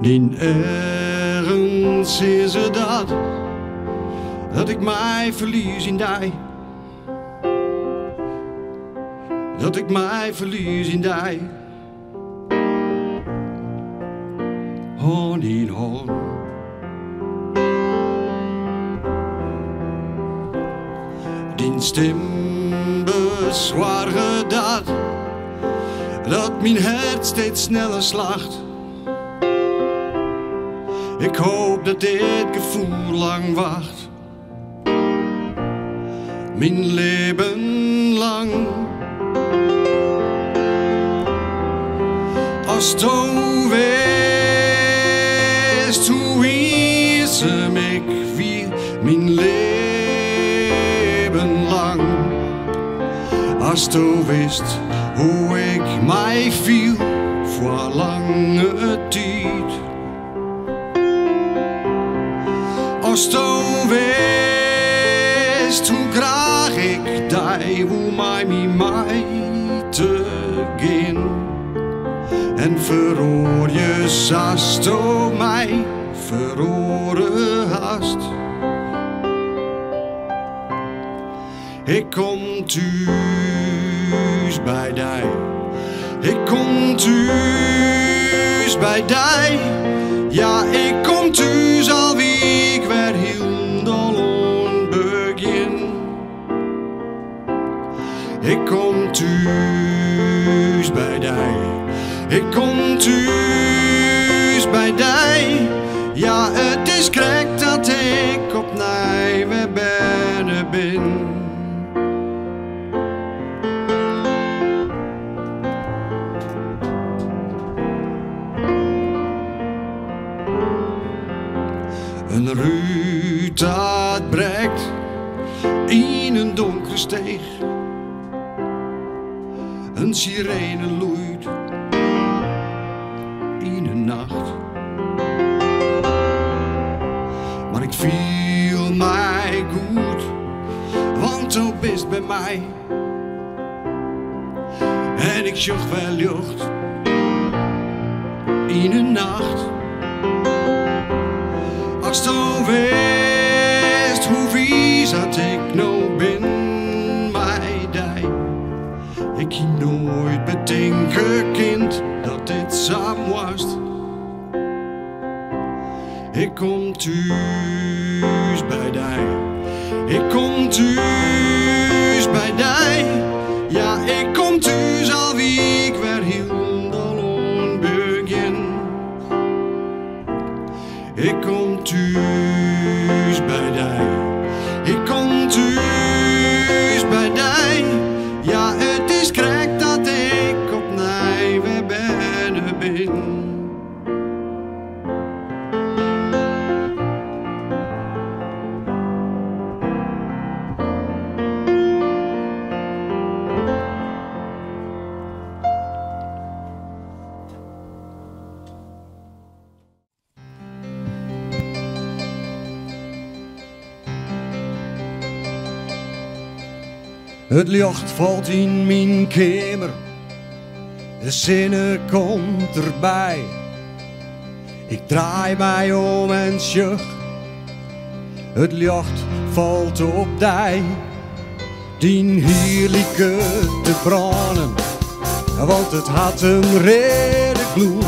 Niet ergens is het dat ik mij verlies in die. Dat ik mij verlies in die. Hand in hand. Die stem bezorgen dat mijn hart steeds sneller slacht. Ik hoop dat dit gevoel lang wacht. Mijn leven lang. Als du wist hoe eenzaam ik wie mijn leven lang. Als du wist hoe ik mij viel voor lange tijd. Als du wist hoe graag ik die, hoe mij te gaan. En verhoor je zast o mij verhoren hast. Ik kom thuis bij die. Ik kom thuis bij die. Ja, ik kom thuis al wie ik weer heel dol begin. Ik kom thuis bij die. Ik kom thuis bij die. Ja, het is krek dat ik opnieuw weer binnen ben. Een ruut dat breekt in een donkere steeg. Een sirene loeit in een nacht. Maar ik voel mij goed, want du bist bij mij. En ik zocht wel lucht in een nacht. Als du wist hoe vies dat ik nou ben, mij die. Ik ging nooit bedenken, kind, dat dit samen was. Ik kom thuis bij die. Ik kom thuis bij die. Ja, ik kom thuis al wie ik weer heel dol begin. Ik kom thuis bij die. Ik kom thuis bij die. Ja, het is krek dat ik opnieuw weer binnen ben. Het licht valt in mijn kamer, de zinnen komt erbij. Ik draai mij om en zucht, het licht valt op die. Die heerlijke te branden, want het had een rede gloed.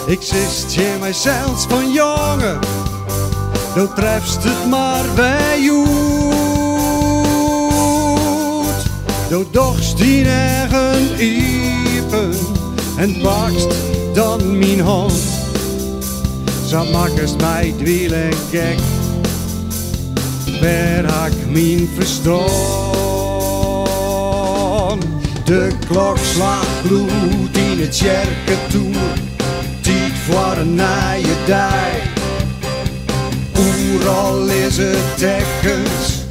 Ik zist je mijzelf van jongen, dan trefst het maar bij jou. Du dorst die eigen iepen en pakst dan mijn hand. Zo maakst mij dwiel en gek, waar ik mijn verstand. De klok slaat bloed in het kerken toe, tijd voor een nieuwe dag. Overal is het tekens,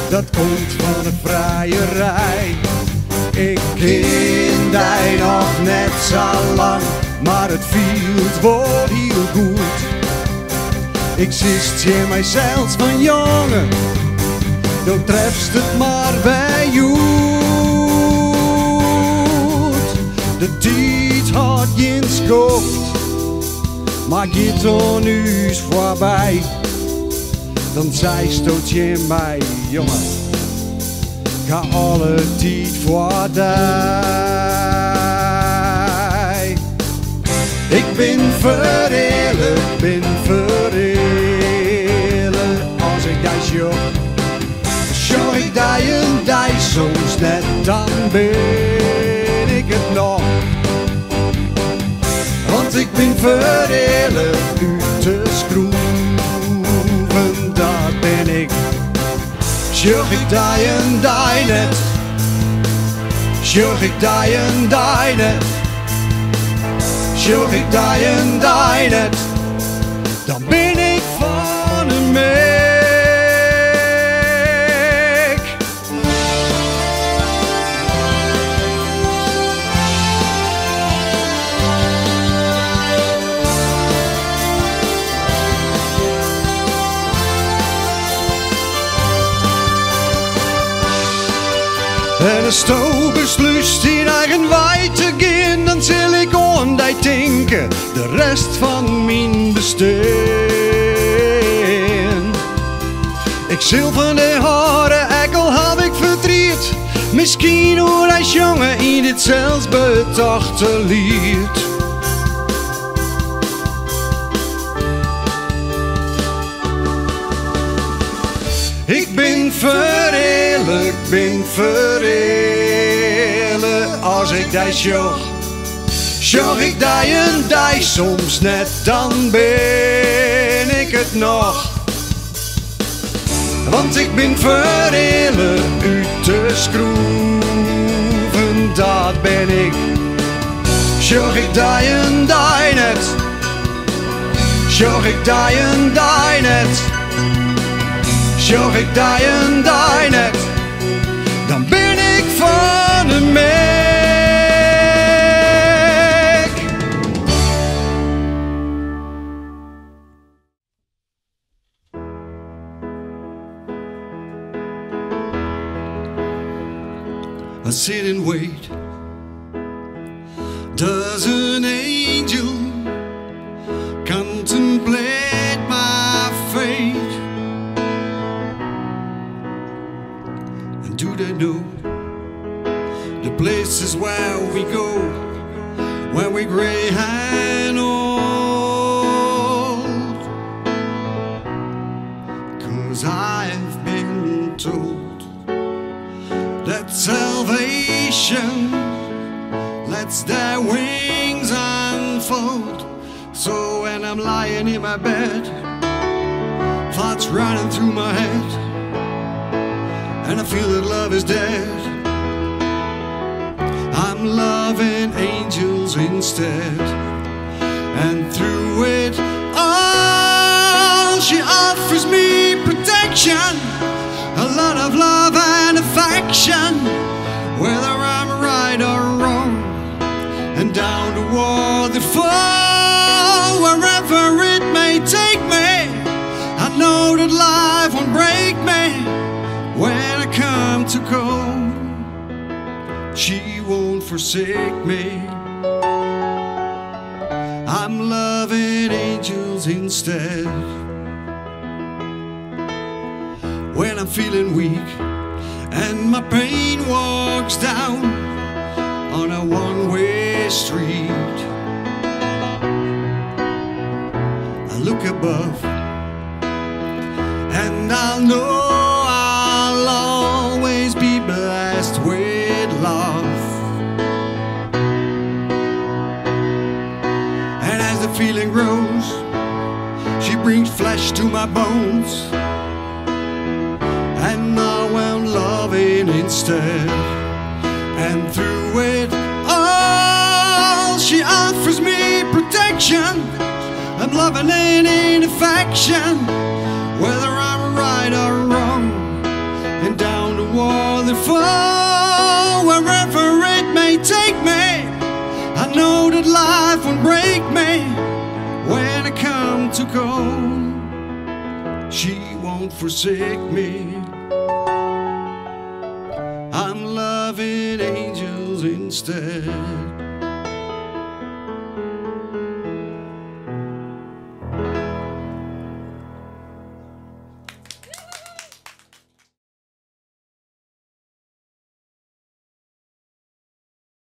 dat komt van de vrijerij. Ik ken die nog net zo lang, maar het viel wel heel goed. Ik zist je mijzelf van jongen, dan trefst het maar bij jou. De tijd had je in schoft, Maar gaat er nu eens voorbij, dan zei stoot je in mij, jongen, ga alle tijd voorbij. Ik ben verhelen, als ik dat sjoch. Sjoch ik dat een dag soms net, dan ben ik het nog. Want ik ben verhelen uit te schroeven, dat ben ik. Sjoch ik dat een dag net, sjoch ik dat een dag net. Sjoch ik dat een dag net, dan ben ik van een mek. En de stoel beslust in eigen wij te gaan, dan zal ik aan die denken de rest van mijn bestaan. Ik zal van de haren, ekkel heb ik verdriet, misschien hoe hij jongen in dit zelfs betochte lied. Ik ben verhelen, als ik dat sjoch. Sjoch ik dat een dag soms net, dan ben ik het nog. Want ik ben verhelen uit te schroeven, dat ben ik. Sjoch ik dat een dag net, sjoch ik dat een dag net. Sjoch ik dat een dag net, dan ben ik van een mek. I sit and wait. Does an angel contemplate my fate? Do they know the places where we go when we're gray and old? 'Cause I've been told that salvation lets their wings unfold. So when I'm lying in my bed, thoughts running through my head, and I feel that love is dead, I'm loving angels instead. And through it all, she offers me protection, a lot of love and affection, whether I'm right or wrong, and down the wall that fall, wherever it may take me, I know that life won't break me. When I come to go, she won't forsake me. I'm loving angels instead. When I'm feeling weak and my pain walks down on a one-way street, I look above and I'll know be blessed with love. And as the feeling grows, she brings flesh to my bones, and now I'm loving instead. And through it all, she offers me protection. I'm loving and in affection, whether I'm right or wrong, and down the wall that fall, wherever it may take me, I know that life won't break me. When I come to go, she won't forsake me. I'm loving angels instead.